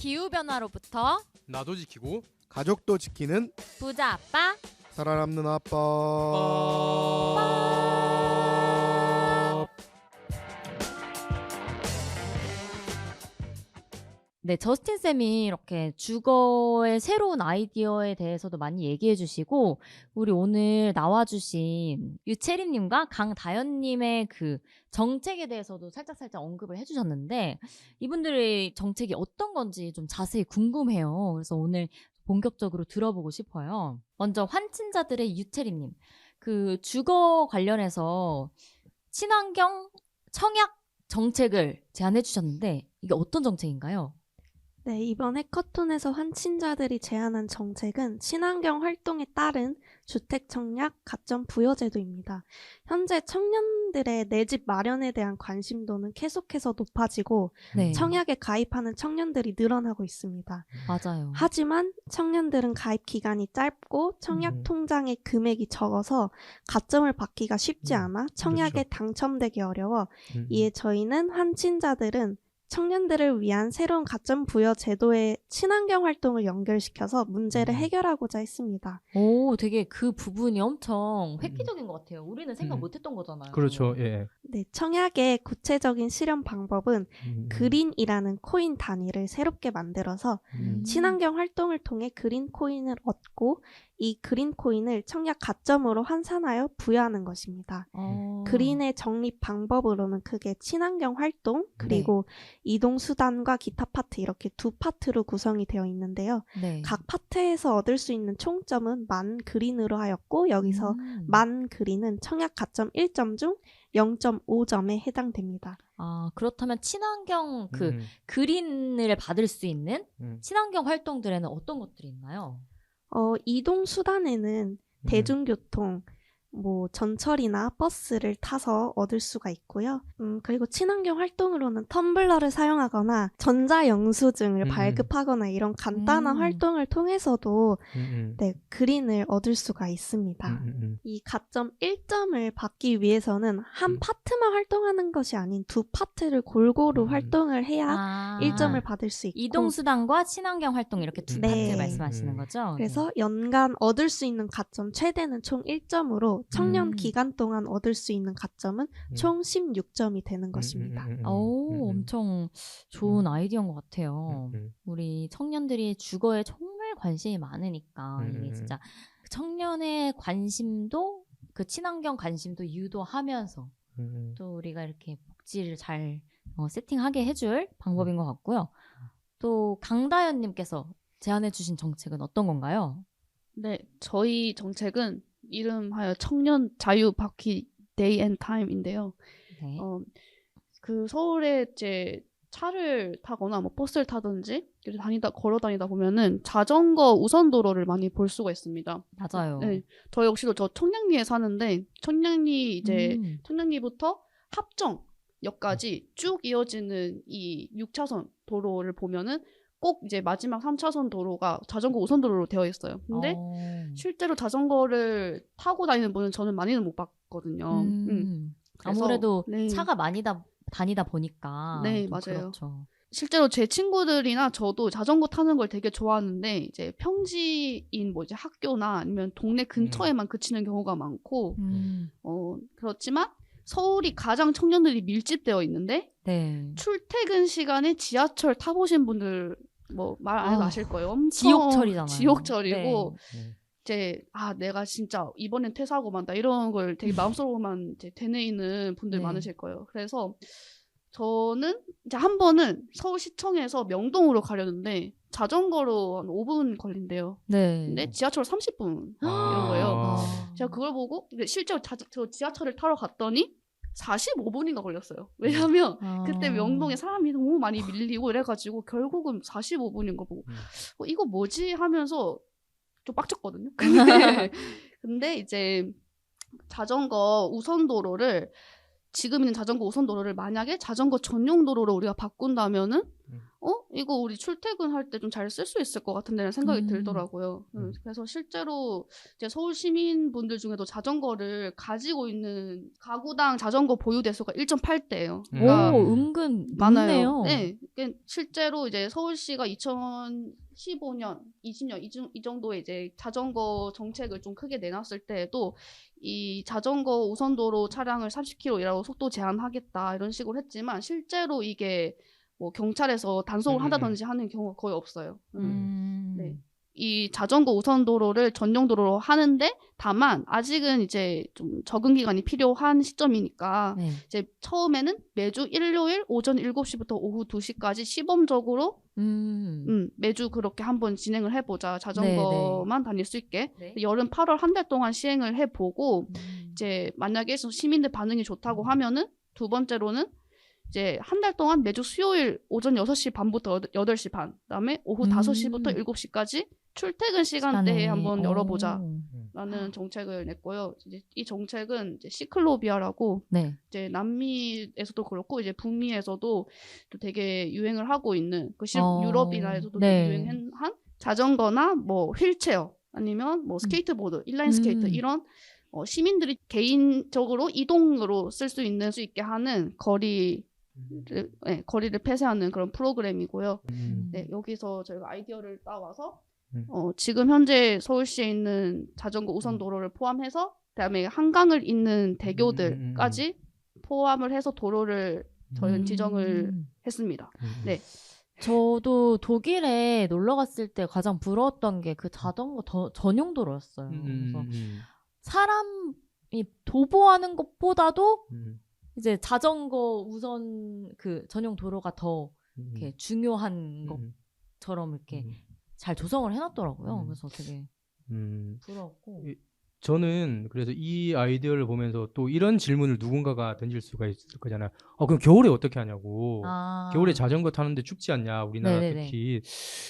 기후변화로부터 나도 지키고 가족도 지키는 부자 아빠 살아남는 아빠. 네, 저스틴 쌤이 이렇게 주거의 새로운 아이디어에 대해서도 많이 얘기해 주시고, 우리 오늘 나와주신 유채리님과 강다현님의 그 정책에 대해서도 살짝 언급을 해주셨는데, 이분들의 정책이 어떤 건지 좀 자세히 궁금해요. 그래서 오늘 본격적으로 들어보고 싶어요. 먼저 환친자들의 유채리님, 그 주거 관련해서 친환경 청약 정책을 제안해 주셨는데, 이게 어떤 정책인가요? 네, 이번 해커톤에서 환친자들이 제안한 정책은 친환경 활동에 따른 주택 청약 가점 부여 제도입니다. 현재 청년들의 내 집 마련에 대한 관심도는 계속해서 높아지고 네, 청약에 가입하는 청년들이 늘어나고 있습니다. 맞아요. 하지만 청년들은 가입 기간이 짧고 청약 통장의 금액이 적어서 가점을 받기가 쉽지 않아 청약에 당첨되기 어려워 이에 저희는 환친자들은 청년들을 위한 새로운 가점 부여 제도의 친환경 활동을 연결시켜서 문제를 해결하고자 했습니다. 오, 되게 그 부분이 엄청 획기적인 것 같아요. 우리는 생각 못했던 거잖아요. 그렇죠. 예. 네, 청약의 구체적인 실현 방법은 그린이라는 코인 단위를 새롭게 만들어서 친환경 활동을 통해 그린 코인을 얻고 이 그린 코인을 청약 가점으로 환산하여 부여하는 것입니다. 그린의 적립 방법으로는 크게 친환경 활동 그리고 이동 수단과 기타 파트 이렇게 두 파트로 구성이 되어 있는데요. 네. 각 파트에서 얻을 수 있는 총점은 만 그린으로 하였고 여기서 만 그린은 청약 가점 1점 중 0.5점에 해당됩니다. 아, 그렇다면 친환경 그 그린을 받을 수 있는 친환경 활동들에는 어떤 것들이 있나요? 이동 수단에는 대중교통, 뭐 전철이나 버스를 타서 얻을 수가 있고요. 그리고 친환경 활동으로는 텀블러를 사용하거나 전자영수증을 발급하거나 이런 간단한 활동을 통해서도 네, 그린을 얻을 수가 있습니다. 이 가점 1점을 받기 위해서는 한 파트만 활동하는 것이 아닌 두 파트를 골고루 활동을 해야 1점을 받을 수 있고 이동수단과 친환경 활동 이렇게 두 네. 파트 말씀하시는 거죠? 그래서 연간 얻을 수 있는 가점 최대는 총 1점으로 청년 기간 동안 얻을 수 있는 가점은 총 16점이 되는 것입니다. 오, 엄청 좋은 아이디어인 것 같아요. 우리 청년들이 주거에 정말 관심이 많으니까 이게 진짜 청년의 관심도 그 친환경 관심도 유도하면서 또 우리가 이렇게 복지를 잘 세팅하게 해줄 방법인 것 같고요. 또 강다현님께서 제안해 주신 정책은 어떤 건가요? 네, 저희 정책은 이름하여 청년 자유 바퀴 데이 앤 타임인데요. 네. 그 서울에 이제 차를 타거나 뭐 버스를 타든지 걸어 다니다 보면은 자전거 우선 도로를 많이 볼 수가 있습니다. 맞아요. 네, 저 역시도 저 청량리에 사는데 청량리 이제 청량리부터 합정역까지 쭉 이어지는 이 6차선 도로를 보면은 꼭 이제 마지막 3차선 도로가 자전거 우선 도로로 되어 있어요. 근데 실제로 자전거를 타고 다니는 분은 저는 많이는 못 봤거든요. 그래서, 아무래도 네. 차가 많이 다니다 보니까 네, 좀 맞아요. 그렇죠. 실제로 제 친구들이나 저도 자전거 타는 걸 되게 좋아하는데 이제 평지인 뭐 이제 학교나 아니면 동네 근처에만 그치는 경우가 많고 그렇지만 서울이 가장 청년들이 밀집되어 있는데 네. 출퇴근 시간에 지하철 타보신 분들 뭐 말 안 해도 아실 거예요. 엄청 지옥철이잖아요. 지옥철이고 네. 이제 내가 진짜 이번엔 퇴사하고 만다 이런 걸 되게 마음속으로만 이제 되뇌이는 분들 네. 많으실 거예요. 그래서 저는 이제 한 번은 서울시청에서 명동으로 가려는데 자전거로 한 5분 걸린대요. 네. 근데 지하철 30분 이런 거예요. 제가 그걸 보고 실제로 저 지하철을 타러 갔더니 45분인가 걸렸어요. 왜냐면 그때 명동에 사람이 너무 많이 밀리고 이래가지고 결국은 45분인 거 보고 이거 뭐지 하면서 좀 빡쳤거든요. 근데 이제 자전거 우선 도로를 지금 있는 자전거 우선 도로를 만약에 자전거 전용 도로로 우리가 바꾼다면은 이거 우리 출퇴근할 때 좀 잘 쓸 수 있을 것 같은데라는 생각이 음. 들더라고요. 그래서 실제로 이제 서울 시민분들 중에도 자전거를 가지고 있는 가구당 자전거 보유 대수가 1.8대예요. 그러니까 오, 은근 많아요. 많네요. 네, 그러니까 실제로 이제 서울시가 2015년, 20년 이 정도에 이제 자전거 정책을 좀 크게 내놨을 때에도 이 자전거 우선도로 차량을 30km이라고 속도 제한하겠다 이런 식으로 했지만 실제로 이게 뭐 경찰에서 단속을 한다든지 하는 경우가 거의 없어요. 네. 이 자전거 우선 도로를 전용 도로로 하는데 다만 아직은 이제 좀 적응 기간이 필요한 시점이니까 네. 이제 처음에는 매주 일요일 오전 7시부터 오후 2시까지 시범적으로 매주 그렇게 한번 진행을 해보자. 자전거만 다닐 수 있게. 네. 여름 8월 한 달 동안 시행을 해보고 이제 만약에 시민들 반응이 좋다고 하면은 두 번째로는 이제 한 달 동안 매주 수요일 오전 6시 반부터 8시 반, 그다음에 오후 5시부터 7시까지 출퇴근 시간대에 한번 열어보자라는 정책을 냈고요. 이제 이 정책은 이제 시클로비아라고 네. 이제 남미에서도 그렇고 이제 북미에서도 또 되게 유행을 하고 있는 그 유럽이나에서도 네. 되게 유행한 자전거나 뭐 휠체어 아니면 뭐 스케이트보드, 인라인 스케이트 이런 시민들이 개인적으로 이동으로 쓸 수 있게 하는 거리를 폐쇄하는 그런 프로그램이고요. 네, 여기서 저희가 아이디어를 따와서 지금 현재 서울시에 있는 자전거 우선 도로를 포함해서 그다음에 한강을 잇는 대교들까지 포함을 해서 도로를 저희는 지정을 했습니다. 네. 저도 독일에 놀러 갔을 때 가장 부러웠던 게 그 자전거 전용 도로였어요. 그래서 사람이 도보하는 것보다도 이제 자전거 우선 그 전용 도로가 더 이렇게 중요한 것처럼 이렇게 잘 조성을 해놨더라고요. 그래서 되게 부러웠고. 저는 그래서 이 아이디어를 보면서 또 이런 질문을 누군가가 던질 수가 있을 거잖아요. 그럼 겨울에 어떻게 하냐고. 겨울에 자전거 타는데 춥지 않냐, 우리나라 네네네. 특히.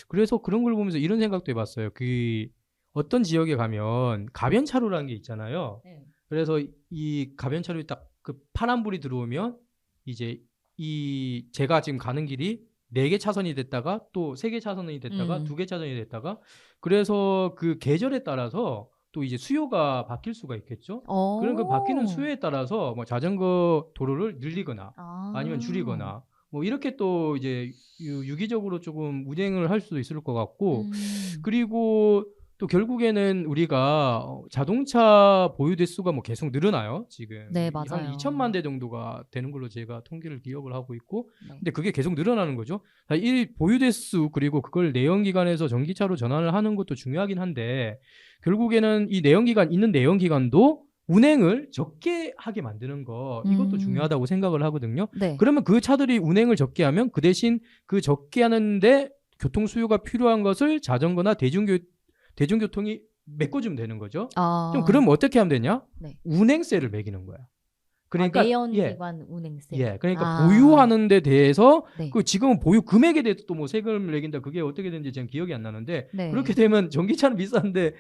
그래서 그런 걸 보면서 이런 생각도 해봤어요. 그 어떤 지역에 가면 가변차로라는 게 있잖아요. 네. 그래서 이 가변차로에 딱 그 파란불이 들어오면 이제 이 제가 지금 가는 길이 4개 차선이 됐다가 또 3개 차선이 됐다가 2개 차선이 됐다가 그래서 그 계절에 따라서 또 이제 수요가 바뀔 수가 있겠죠. 그럼 그 바뀌는 수요에 따라서 뭐 자전거 도로를 늘리거나 아니면 줄이거나 뭐 이렇게 또 이제 유기적으로 조금 운행을 할 수도 있을 것 같고 그리고 또 결국에는 우리가 자동차 보유 대수가 뭐 계속 늘어나요. 지금 네, 맞아요. 한 2천만 대 정도가 되는 걸로 제가 통계를 기억을 하고 있고 네. 근데 그게 계속 늘어나는 거죠. 이 보유 대수 그리고 그걸 내연기관에서 전기차로 전환을 하는 것도 중요하긴 한데 결국에는 이 있는 내연기관도 운행을 적게 하게 만드는 거 이것도 중요하다고 생각을 하거든요. 네. 그러면 그 차들이 운행을 적게 하면 그 대신 그 적게 하는데 교통 수요가 필요한 것을 자전거나 대중교통이 메꿔주면 되는 거죠. 좀 그럼 어떻게 하면 되냐? 네. 운행세를 매기는 거야. 그러니까 내연기관 운행세. 그러니까 보유하는 데 대해서 네. 그 지금은 보유 금액에 대해서 또 뭐 세금을 매긴다. 그게 어떻게 되는지 제가 기억이 안 나는데 네. 그렇게 되면 전기차는 비싼데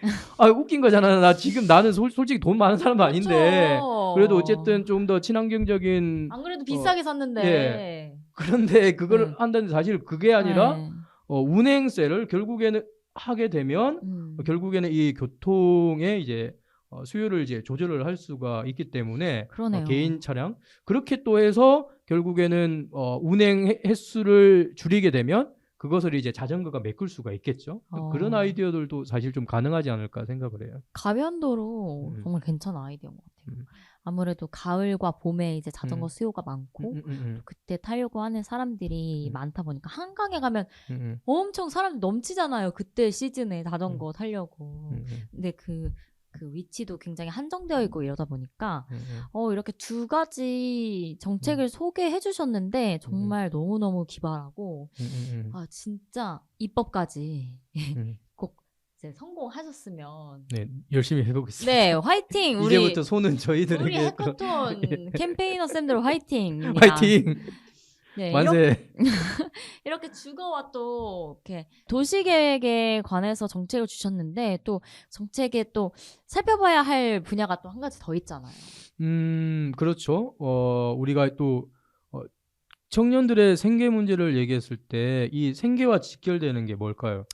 웃긴 거잖아. 나는 솔직히 돈 많은 사람도 아닌데 그렇죠. 그래도 어쨌든 좀 더 친환경적인 안 그래도 비싸게 샀는데. 예. 그런데 그걸 한다는데 사실 그게 아니라 네. 운행세를 결국에는 하게 되면 결국에는 이 교통의 이제 수요를 이제 조절을 할 수가 있기 때문에 그러네요. 개인 차량 그렇게 또 해서 결국에는 운행 횟수를 줄이게 되면 그것을 이제 자전거가 메꿀 수가 있겠죠. 그런 아이디어들도 사실 좀 가능하지 않을까 생각을 해요. 가변도로 정말 괜찮은 아이디어인 것 같아요. 아무래도 가을과 봄에 이제 자전거 수요가 많고 또 그때 타려고 하는 사람들이 많다 보니까 한강에 가면 엄청 사람들 넘치잖아요. 그때 시즌에 자전거 타려고. 근데 그 위치도 굉장히 한정되어 있고 이러다 보니까 이렇게 두 가지 정책을 소개해 주셨는데 정말 너무너무 기발하고 진짜 입법까지 꼭 이제 성공하셨으면 네, 열심히 해보겠습니다. 네, 화이팅! 이제부터 손은 저희들에게 우리 해커톤 캠페이너 쌤들 화이팅입니다. 화이팅! 네, 만세! 이렇게 주거와 또 이렇게 도시계획에 관해서 정책을 주셨는데 또 정책에 또 살펴봐야 할 분야가 또 한 가지 더 있잖아요. 그렇죠. 우리가 또 청년들의 생계 문제를 얘기했을 때 이 생계와 직결되는 게 뭘까요?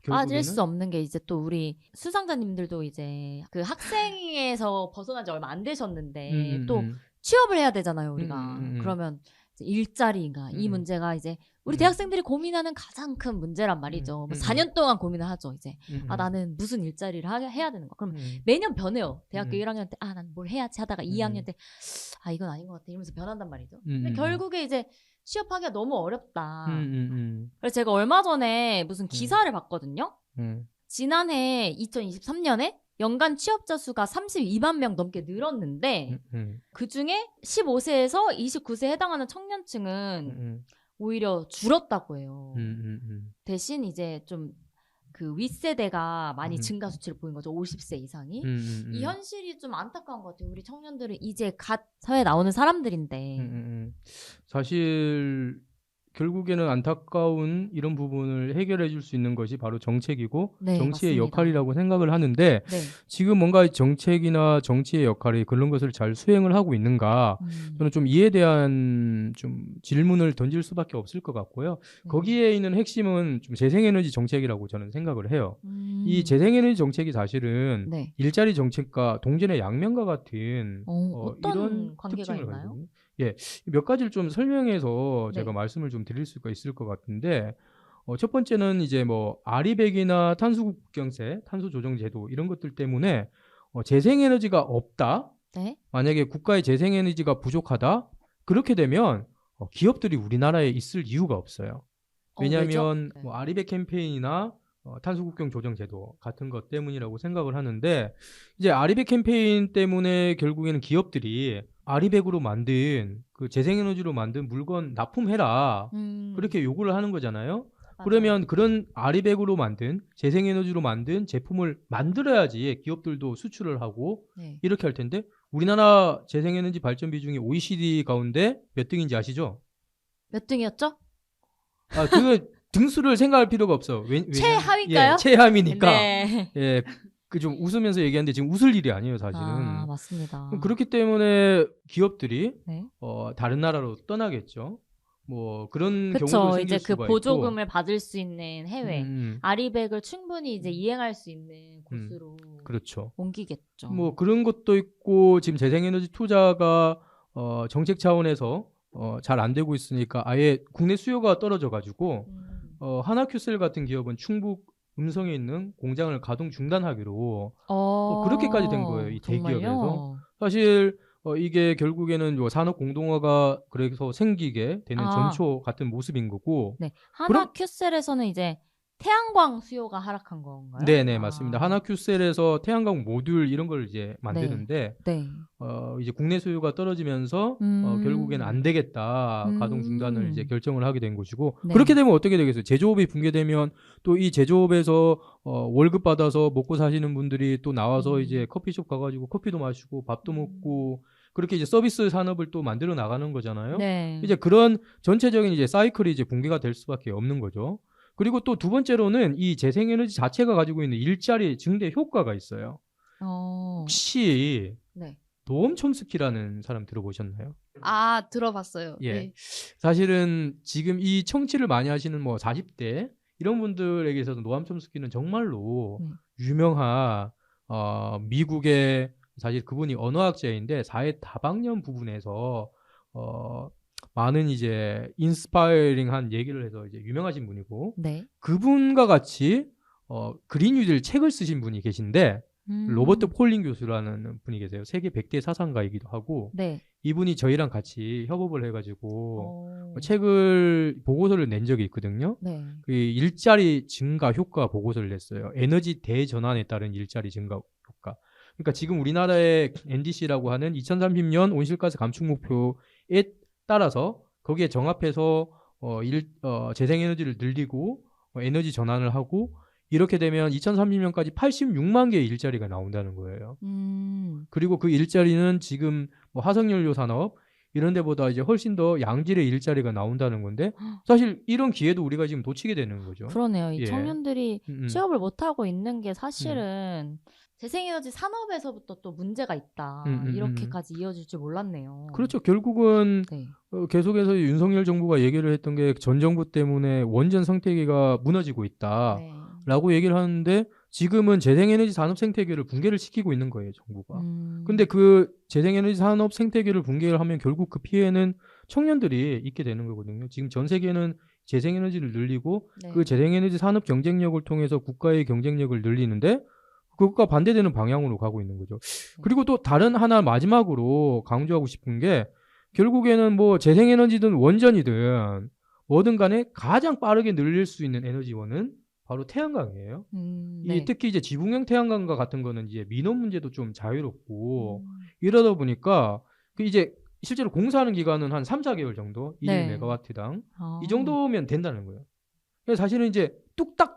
빠질 결국에는? 수 없는 게 이제 또 우리 수상자님들도 이제 그 학생에서 벗어난 지 얼마 안 되셨는데 또 취업을 해야 되잖아요, 우리가. 그러면 이제 일자리가 이 문제가 이제 우리 대학생들이 고민하는 가장 큰 문제란 말이죠. 뭐 4년 동안 고민을 하죠, 이제. 아, 나는 무슨 일자리를 해야 되는 거. 그럼 매년 변해요. 대학교 1학년 때, 아, 난 뭘 해야지 하다가 2학년 때, 아, 이건 아닌 것 같아. 이러면서 변한단 말이죠. 근데 결국에 이제 취업하기가 너무 어렵다. 그래서 제가 얼마 전에 무슨 기사를 봤거든요. 지난해 2023년에 연간 취업자 수가 32만 명 넘게 늘었는데 그 중에 15세에서 29세에 해당하는 청년층은 오히려 줄었다고 해요. 대신 이제 좀 그 윗세대가 많이 증가 수치를 보인 거죠. 50세 이상이. 이 현실이 좀 안타까운 것 같아요. 우리 청년들은 이제 갓 사회에 나오는 사람들인데. 사실 결국에는 안타까운 이런 부분을 해결해 줄 수 있는 것이 바로 정책이고 네, 정치의 맞습니다. 역할이라고 생각을 하는데 네. 지금 뭔가 정책이나 정치의 역할이 그런 것을 잘 수행을 하고 있는가 저는 좀 이에 대한 좀 질문을 던질 수밖에 없을 것 같고요. 거기에 있는 핵심은 좀 재생에너지 정책이라고 저는 생각을 해요. 이 재생에너지 정책이 사실은 네. 일자리 정책과 동전의 양면과 같은 어떤 이런 관계가 특징을 있나요? 가지거든요. 예, 몇 가지를 좀 설명해서 네. 제가 말씀을 좀 드릴 수가 있을 것 같은데 첫 번째는 이제 뭐 아리백이나 탄소국경세, 탄소조정제도 이런 것들 때문에 재생에너지가 없다. 네. 만약에 국가의 재생에너지가 부족하다. 그렇게 되면 기업들이 우리나라에 있을 이유가 없어요. 왜냐하면 왜죠? 네. 뭐 아리백 캠페인이나 탄소국경 조정제도 같은 것 때문이라고 생각을 하는데 이제 아리백 캠페인 때문에 결국에는 기업들이 아리백으로 만든 그 재생에너지로 만든 물건 납품해라 그렇게 요구를 하는 거잖아요. 맞아요. 그러면 그런 아리백으로 만든 재생에너지로 만든 제품을 만들어야지 기업들도 수출을 하고 네. 이렇게 할 텐데 우리나라 재생에너지 발전 비중이 OECD 가운데 몇 등인지 아시죠? 몇 등이었죠? 아, 그 등수를 생각할 필요가 없어. 최하위일까요? 예, 최하위니까. 네. 예, 그 좀 웃으면서 얘기하는데 지금 웃을 일이 아니에요, 사실은. 아, 맞습니다. 그렇기 때문에 기업들이 네. 다른 나라로 떠나겠죠. 뭐 그런 경우도 그쵸. 생길 이제 그 수가 보조금을 받을 수 있는 해외 있고. 아리백을 충분히 이제 이행할 수 있는 곳으로 그렇죠. 옮기겠죠. 뭐 그런 것도 있고 지금 재생에너지 투자가 정책 차원에서 잘 안 되고 있으니까 아예 국내 수요가 떨어져 가지고 하나큐셀 같은 기업은 충북 음성에 있는 공장을 가동 중단하기로 그렇게까지 된 거예요. 이 대기업에서. 정말요? 사실 이게 결국에는 뭐 산업 공동화가 그래서 생기게 되는 전초 같은 모습인 거고. 네. 그럼- 하나큐셀에서는 이제 태양광 수요가 하락한 건가요? 네네 맞습니다. 하나큐셀에서 태양광 모듈 이런 걸 이제 네. 만드는데 네. 이제 국내 수요가 떨어지면서 결국에는 안 되겠다 가동 중단을 이제 결정을 하게 된 것이고 네. 그렇게 되면 어떻게 되겠어요? 제조업이 붕괴되면 또 이 제조업에서 월급 받아서 먹고 사시는 분들이 또 나와서 이제 커피숍 가가지고 커피도 마시고 밥도 먹고 그렇게 이제 서비스 산업을 또 만들어 나가는 거잖아요. 네. 이제 그런 전체적인 이제 사이클이 이제 붕괴가 될 수밖에 없는 거죠. 그리고 또 두 번째로는 이 재생에너지 자체가 가지고 있는 일자리 증대 효과가 있어요. 혹시 네. 노엄 촘스키라는 사람 들어보셨나요? 아, 들어봤어요. 예. 네. 사실은 지금 이 청취를 많이 하시는 뭐 40대 이런 분들에게 있어서 노암 촘스키는 정말로 유명한 미국의 사실 그분이 언어학자인데 사회 다방면 부분에서 많은 이제 인스파이링한 얘기를 해서 이제 유명하신 분이고 네. 그분과 같이 그린 뉴딜 책을 쓰신 분이 계신데 로버트 폴링 교수라는 분이 계세요. 세계 100대 사상가이기도 하고 네. 이분이 저희랑 같이 협업을 해가지고 책을 보고서를 낸 적이 있거든요. 네. 그 일자리 증가 효과 보고서를 냈어요. 에너지 대전환에 따른 일자리 증가 효과. 그러니까 지금 우리나라의 NDC라고 하는 2030년 온실가스 감축 목표에 따라서 거기에 정합해서 재생에너지를 늘리고 에너지 전환을 하고 이렇게 되면 2030년까지 86만 개의 일자리가 나온다는 거예요. 그리고 그 일자리는 지금 뭐 화석연료 산업 이런 데보다 이제 훨씬 더 양질의 일자리가 나온다는 건데 사실 이런 기회도 우리가 지금 놓치게 되는 거죠. 그러네요. 이 예. 청년들이 취업을 못 하고 있는 게 사실은 재생에너지 산업에서부터 또 문제가 있다. 이렇게까지 이어질 줄 몰랐네요. 그렇죠. 결국은 네. 계속해서 윤석열 정부가 얘기를 했던 게 전 정부 때문에 원전 생태계가 무너지고 네. 있다라고 얘기를 하는데 지금은 재생에너지 산업 생태계를 붕괴를 시키고 있는 거예요, 정부가. 근데 그 재생에너지 산업 생태계를 붕괴를 하면 결국 그 피해는 청년들이 있게 되는 거거든요. 지금 전 세계는 재생에너지를 늘리고 네. 그 재생에너지 산업 경쟁력을 통해서 국가의 경쟁력을 늘리는데 그것과 반대되는 방향으로 가고 있는 거죠. 그리고 또 다른 하나 마지막으로 강조하고 싶은 게 결국에는 뭐 재생에너지든 원전이든 뭐든 간에 가장 빠르게 늘릴 수 있는 에너지원은 바로 태양광이에요. 네. 특히 이제 지붕형 태양광과 같은 거는 이제 민원 문제도 좀 자유롭고 이러다 보니까 그 이제 실제로 공사하는 기간은 한 3, 4개월 정도 1메가와트당 이 정도면 된다는 거예요. 그래서 사실은 이제 뚝딱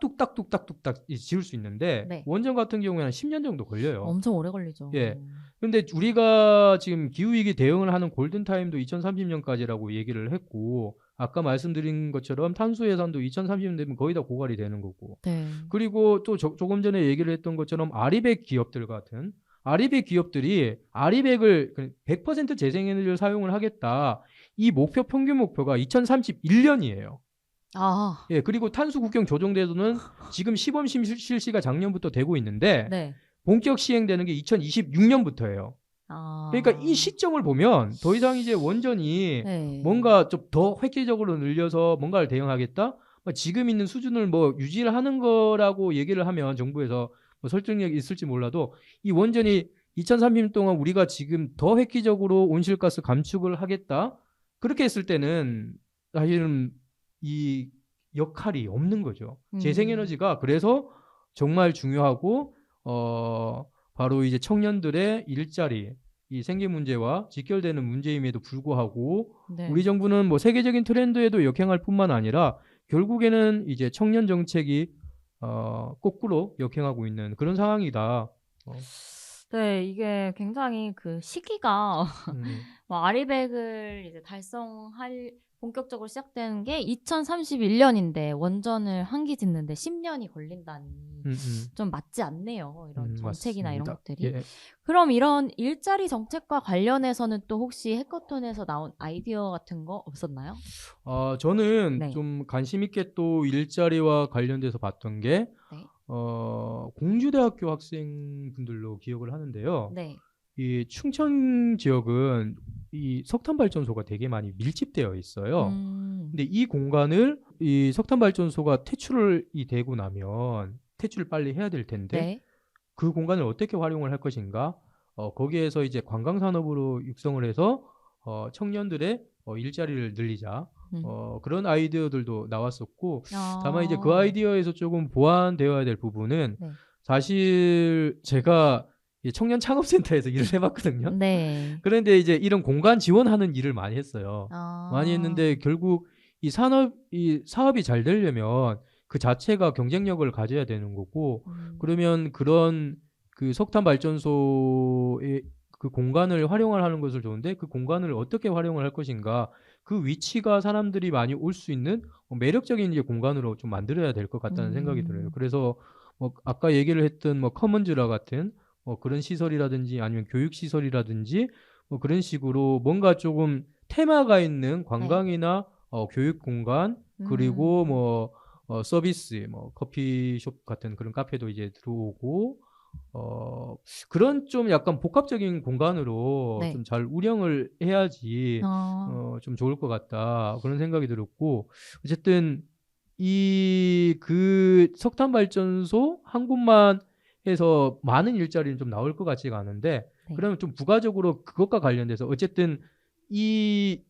지을 수 있는데 네. 원전 같은 경우에는 한 10년 정도 걸려요. 엄청 오래 걸리죠. 예. 근데 우리가 지금 기후위기 대응을 하는 골든타임도 2030년까지라고 얘기를 했고 아까 말씀드린 것처럼 탄소 예산도 2030년 되면 거의 다 고갈이 되는 거고 네. 그리고 또 조금 전에 얘기를 했던 것처럼 아리백 기업들 같은 아리백 기업들이 아리백을 100% 재생에너지를 사용을 하겠다. 이 목표 평균 목표가 2031년이에요. 아. 예, 그리고 탄소 국경 조정제도는 지금 시범 실시가 작년부터 되고 있는데 네. 본격 시행되는 게 2026년부터예요. 아. 그러니까 이 시점을 보면 더 이상 이제 원전이 네. 뭔가 좀 더 획기적으로 늘려서 뭔가를 대응하겠다. 지금 있는 수준을 뭐 유지를 하는 거라고 얘기를 하면 정부에서 뭐 설득력이 있을지 몰라도 이 원전이 2030년 동안 우리가 지금 더 획기적으로 온실가스 감축을 하겠다. 그렇게 했을 때는 사실은 이 역할이 없는 거죠. 재생에너지가 그래서 정말 중요하고 바로 이제 청년들의 일자리 이 생계 문제와 직결되는 문제임에도 불구하고 네. 우리 정부는 뭐 세계적인 트렌드에도 역행할 뿐만 아니라 결국에는 이제 청년 정책이 거꾸로 역행하고 있는 그런 상황이다. 네, 이게 굉장히 그 시기가 음. 뭐 아리백을 이제 달성할 본격적으로 시작되는 게 2031년인데 원전을 한 기 짓는데 10년이 걸린다니 좀 맞지 않네요. 이런 정책이나 이런 맞습니다. 것들이. 예. 그럼 이런 일자리 정책과 관련해서는 또 혹시 해커톤에서 나온 아이디어 같은 거 없었나요? 저는 네. 좀 관심 있게 또 일자리와 관련돼서 봤던 게 네. 공주대학교 학생분들로 기억을 하는데요. 네. 이 충청 지역은 이 석탄 발전소가 되게 많이 밀집되어 있어요. 근데 이 공간을 이 석탄 발전소가 퇴출이 되고 나면 퇴출을 빨리 해야 될 텐데 네. 그 공간을 어떻게 활용을 할 것인가? 거기에서 이제 관광 산업으로 육성을 해서 청년들의 일자리를 늘리자. 그런 아이디어들도 나왔었고 다만 이제 그 아이디어에서 조금 보완되어야 될 부분은 네. 사실 제가 이 청년 창업센터에서 일을 해봤거든요. 네. 그런데 이제 이런 공간 지원하는 일을 많이 했어요. 많이 했는데 결국 이 사업이 잘 되려면 그 자체가 경쟁력을 가져야 되는 거고 그러면 그런 그 석탄 발전소의 그 공간을 활용을 하는 것을 좋은데 그 공간을 어떻게 활용을 할 것인가 그 위치가 사람들이 많이 올 수 있는 매력적인 이제 공간으로 좀 만들어야 될 것 같다는 생각이 들어요. 그래서 뭐 아까 얘기를 했던 뭐 커먼즈라 같은 그런 시설이라든지 아니면 교육 시설이라든지 뭐 그런 식으로 뭔가 조금 테마가 있는 관광이나 교육 공간 그리고 뭐 서비스 뭐 커피숍 같은 그런 카페도 이제 들어오고 그런 좀 약간 복합적인 공간으로 네. 좀 잘 운영을 해야지 좀 좋을 것 같다 그런 생각이 들었고 어쨌든 이 그 석탄 발전소 한 곳만 해서 많은 일자리는 좀 나올 것 같지가 않은데 네. 그러면 좀 부가적으로 그것과 관련돼서 어쨌든 이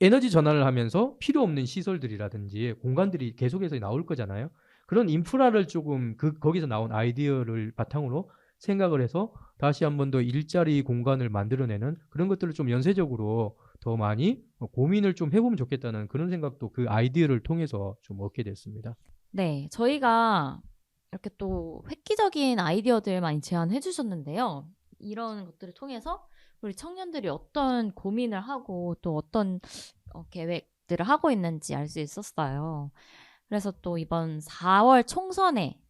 에너지 전환을 하면서 필요 없는 시설들이라든지 공간들이 계속해서 나올 거잖아요. 그런 인프라를 조금 거기서 나온 아이디어를 바탕으로 생각을 해서 다시 한 번 더 일자리 공간을 만들어내는 그런 것들을 좀 연쇄적으로 더 많이 고민을 좀 해보면 좋겠다는 그런 생각도 그 아이디어를 통해서 좀 얻게 됐습니다. 네, 저희가 이렇게 또 획기적인 아이디어들 많이 제안해 주셨는데요. 이런 것들을 통해서 우리 청년들이 어떤 고민을 하고 또 어떤 계획들을 하고 있는지 알 수 있었어요. 그래서 또 이번 4월 총선에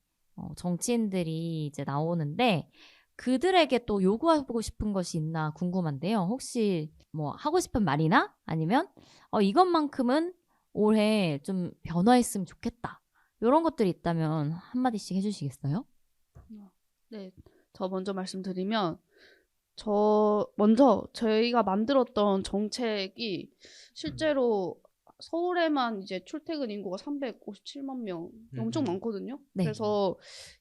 정치인들이 이제 나오는데 그들에게 또 요구하고 싶은 것이 있나 궁금한데요. 혹시 뭐 하고 싶은 말이나 아니면 이것만큼은 올해 좀 변화했으면 좋겠다. 이런 것들이 있다면 한마디씩 해주시겠어요? 네, 저 먼저 말씀드리면 저희가 만들었던 정책이 실제로 서울에만 이제 출퇴근 인구가 357만 명, 엄청 많거든요. 네. 그래서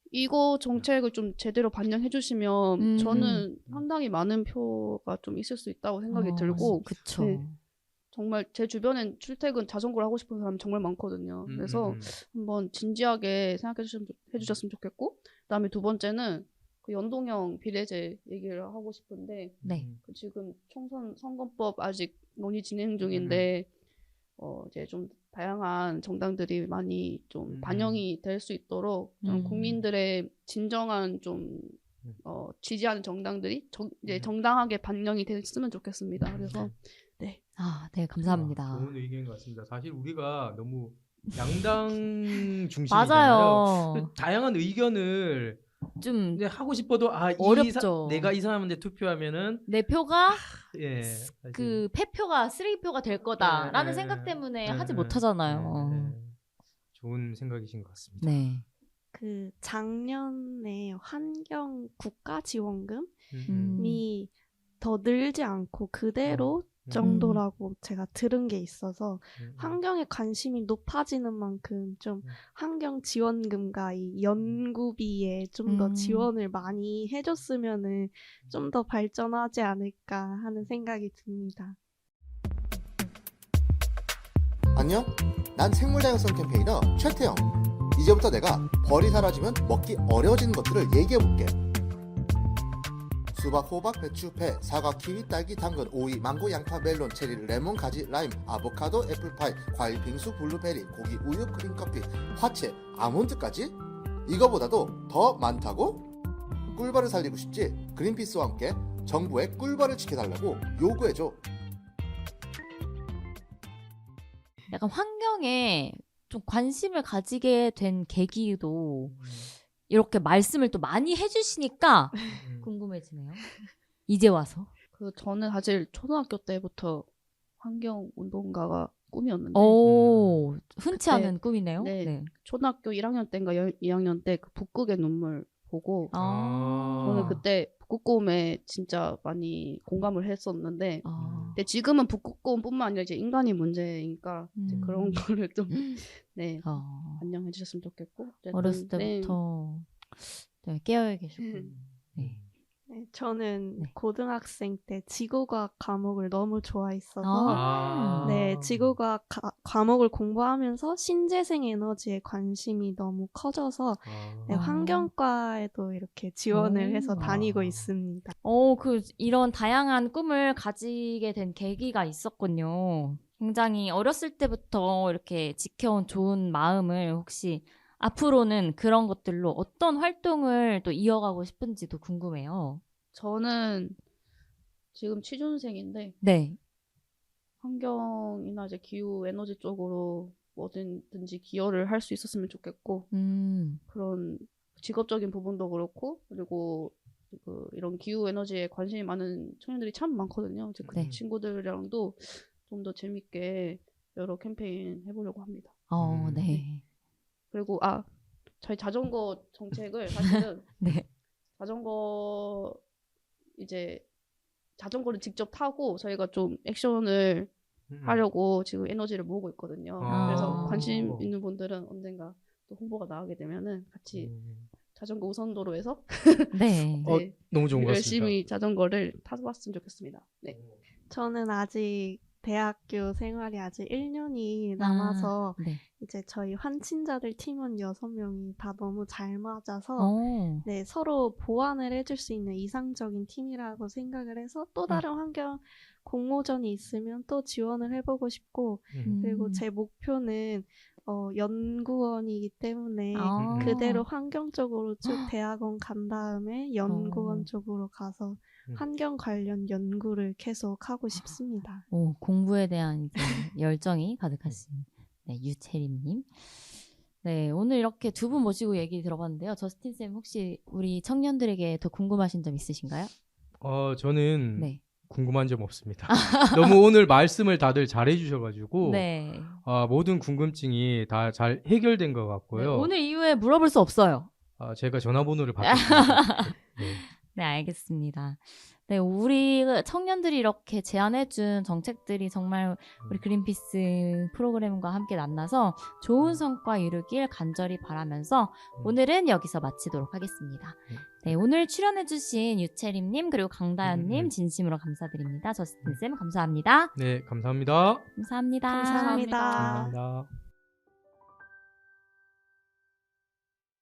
이거 정책을 좀 제대로 반영해 주시면 저는 상당히 많은 표가 좀 있을 수 있다고 생각이 들고, 그쵸. 네. 정말 제 주변엔 출퇴근 자전거를 하고 싶은 사람이 정말 많거든요. 그래서 한번 진지하게 생각해 주셨으면 좋겠고, 그다음에 두 번째는 그 연동형 비례제 얘기를 하고 싶은데, 네. 그 지금 총선 선거법 아직 논의 진행 중인데 이제 좀 다양한 정당들이 많이 좀 반영이 될 수 있도록 좀 국민들의 진정한 좀 지지하는 정당들이 이제 정당하게 반영이 됐으면 좋겠습니다. 그래서 네. 네, 감사합니다. 좋은 의견인 것 같습니다. 사실 우리가 너무 양당 중심이잖아요. 맞아요. 그 다양한 의견을 좀 근데 하고 싶어도 어렵죠. 내가 이 사람한테 투표하면은 내 표가 예, 사실. 그 패표가 쓰레기표가 될 거다라는 네, 생각 때문에 하지 네, 못하잖아요. 네. 좋은 생각이신 것 같습니다. 네. 그 작년에 환경 국가 지원금이 더 늘지 않고 그대로 정도라고 제가 들은 게 있어서 환경에 관심이 높아지는 만큼 좀 환경 지원금과 이 연구비에 좀 더 지원을 많이 해줬으면은 좀 더 발전하지 않을까 하는 생각이 듭니다. 안녕? 난 생물다양성 캠페이너 최태영. 이제부터 내가 벌이 사라지면 먹기 어려워지는 것들을 얘기해볼게. 수박, 호박, 배추, 배, 사과, 키위, 딸기, 당근, 오이, 망고, 양파, 멜론, 체리, 레몬, 가지, 라임, 아보카도, 애플파이, 과일, 빙수, 블루베리, 고기, 우유, 크림커피, 화채, 아몬드까지? 이거보다도 더 많다고? 꿀벌을 살리고 싶지? 그린피스와 함께 정부에 꿀벌을 지켜달라고 요구해줘. 약간 환경에 좀 관심을 가지게 된 계기도 이렇게 말씀을 또 많이 해주시니까 궁금해지네요. 이제 와서. 저는 사실 초등학교 때부터 환경 운동가가 꿈이었는데 오, 흔치 그때, 않은 꿈이네요. 네. 초등학교 1학년 때인가 2학년 때 그 북극의 눈물 보고 저는 그때 북극곰에 진짜 많이 공감을 했었는데 근데 지금은 북극곰뿐만 아니라 이제 인간이 문제니까 이제 그런 거를 좀 네, 반영해 주셨으면 좋겠고 어렸을 때부터 네, 깨어 계시고 네. 네, 저는 네. 고등학생 때 지구과학 과목을 너무 좋아했어서 네, 지구과학 과목을 공부하면서 신재생 에너지에 관심이 너무 커져서 네, 환경과에도 이렇게 지원을 해서 다니고 있습니다. 이런 다양한 꿈을 가지게 된 계기가 있었군요. 굉장히 어렸을 때부터 이렇게 지켜온 좋은 마음을 혹시 앞으로는 그런 것들로 어떤 활동을 또 이어가고 싶은지도 궁금해요. 저는 지금 취준생인데 네. 환경이나 이제 기후 에너지 쪽으로 뭐든지 기여를 할 수 있었으면 좋겠고 그런 직업적인 부분도 그렇고 그리고 이런 기후 에너지에 관심이 많은 청년들이 참 많거든요. 이제 그 친구들이랑도 좀 더 재밌게 여러 캠페인 해보려고 합니다. 네. 그리고 저희 자전거 정책을 사실은 네. 자전거를 직접 타고 저희가 좀 액션을 하려고 지금 에너지를 모으고 있거든요. 그래서 관심 있는 분들은 언젠가 또 홍보가 나가게 되면은 같이 자전거 우선도로에서 네. 네. 너무 좋은 것 같습니다. 열심히 자전거를 타봤으면 좋겠습니다. 네. 저는 아직 대학교 생활이 아직 1년이 남아서 네. 이제 저희 환친자들 팀원 6명이 다 너무 잘 맞아서 네, 서로 보완을 해줄 수 있는 이상적인 팀이라고 생각을 해서 또 다른 환경 공모전이 있으면 또 지원을 해보고 싶고 그리고 제 목표는 연구원이기 때문에 그대로 환경 쪽으로 쭉 대학원 간 다음에 연구원 쪽으로 가서 환경 관련 연구를 계속 하고 싶습니다. 공부에 대한 이제 열정이 가득하신 네, 유채림님. 네, 오늘 이렇게 두 분 모시고 얘기 들어봤는데요. 저스틴 쌤 혹시 우리 청년들에게 더 궁금하신 점 있으신가요? 저는 네. 궁금한 점 없습니다. 너무 오늘 말씀을 다들 잘 해주셔가지고 네. 모든 궁금증이 다 잘 해결된 것 네, 같고요. 오늘 이후에 물어볼 수 없어요. 제가 전화번호를 받겠습니다. 네. 네, 알겠습니다. 네, 우리 청년들이 이렇게 제안해준 정책들이 정말 우리 그린피스 프로그램과 함께 만나서 좋은 성과 이루길 간절히 바라면서 오늘은 여기서 마치도록 하겠습니다. 네, 오늘 출연해주신 유채림님 그리고 강다연님 진심으로 감사드립니다. 저스틴 쌤 감사합니다. 네, 감사합니다. 감사합니다. 감사합니다. 감사합니다.